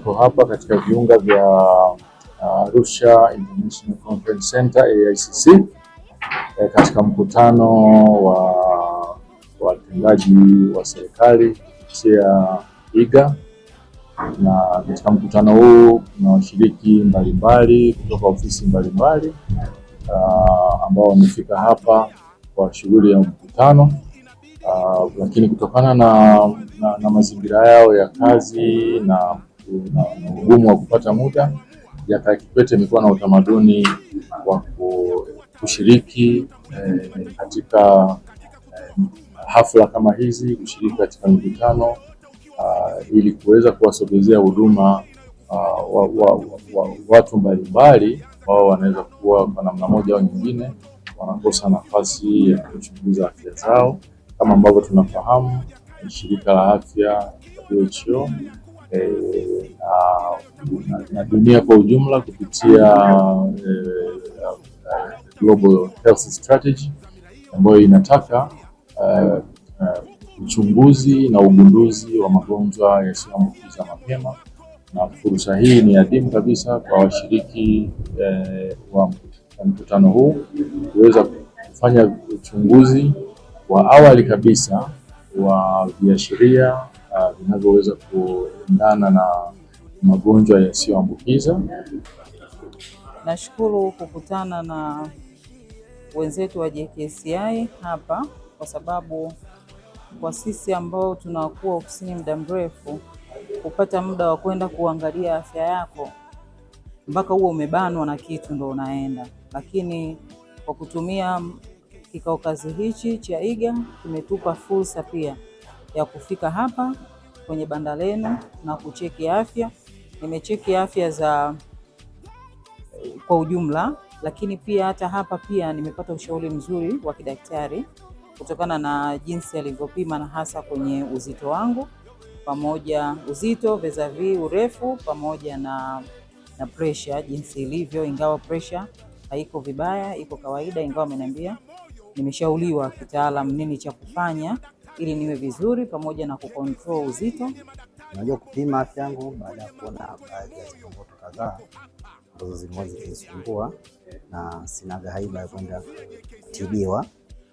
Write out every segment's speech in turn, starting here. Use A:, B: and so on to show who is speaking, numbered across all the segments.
A: niko hapa katika viunga vya Arusha International Conference Center AICC katika mkutano wa watendaji wa serikali kupitia IGA, na katika mkutano huu kuna washiriki mbalimbali kutoka ofisi mbalimbali ambao wamefika hapa kwa shughuli ya mkutano, lakini kutokana na mazingira yao ya kazi na ugumu wa kupata muda, Jakaya Kikwete imekuwa na utamaduni wa kushiriki katika hafla kama hizi, kushiriki katika mikutano ili kuweza kuwasogezea huduma watu mbalimbali ambao wanaweza kuwa kwa namna moja au nyingine wanakosa nafasi ya kuchunguza afya zao. Kama ambavyo tunafahamu, shirika la afya WHO na dunia kwa ujumla kupitia Global Health Strategy ambayo inataka uchunguzi na ugunduzi wa magonjwa yasiyoambukiza mapema, na fursa hii ni adimu kabisa kwa washiriki wa mkutano huu kuweza kufanya uchunguzi wa awali kabisa wa viashiria vinavyoweza kuendana na magonjwa yasiyoambukiza.
B: Nashukuru kukutana na wenzetu wa JKCI hapa, kwa sababu kwa sisi ambao tunakuwa ofisini muda mrefu, kupata muda wa kwenda kuangalia afya yako mpaka huo umebanwa na kitu ndo unaenda. Lakini kwa kutumia kikao kazi hichi cha IGA kimetupa fursa pia ya kufika hapa kwenye banda lenu na kucheki afya. Nimecheki afya za kwa ujumla, lakini pia hata hapa pia nimepata ushauri mzuri wa kidaktari kutokana na jinsi alivyopima, na hasa kwenye uzito wangu, pamoja uzito vis-a-vis urefu, pamoja na pressure jinsi ilivyo, ingawa pressure haiko vibaya, iko kawaida, ingawa ameniambia nimeshauriwa kitaalamu nini cha kufanya ili niwe vizuri, pamoja na kucontrol uzito.
C: Najua kupima afya yangu baada ya kuona baadhi ya changamoto kadhaa ambazo zilikuwa zikinisumbua, na sinaga haiba ya kwenda kutibiwa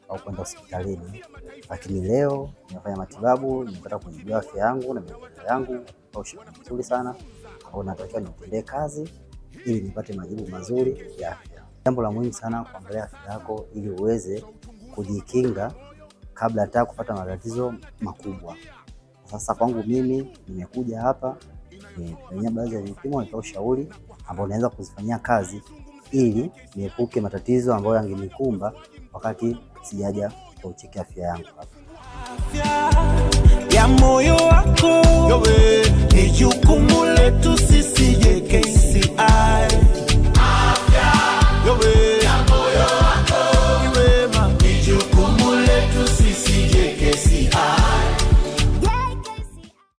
C: au kwenda hospitalini. Lakini leo nimefanya matibabu, nimepata kujua afya yangu na maendeleo yangu kwa ushauri mzuri sana ambao natakiwa nitendee kazi ili nipate majibu mazuri ya afya. Jambo la muhimu sana kuangalia afya yako ili uweze kujikinga kabla hata kupata matatizo makubwa. Sasa kwangu mimi nimekuja hapa, nimefanyia baadhi ya vipimo, nitoa ushauri ambao naweza kuzifanyia kazi ili niepuke matatizo ambayo yangenikumba wakati sijaja kucheki afya yangu hapa.
D: Ya moyo wako ni jukumu letu sisi.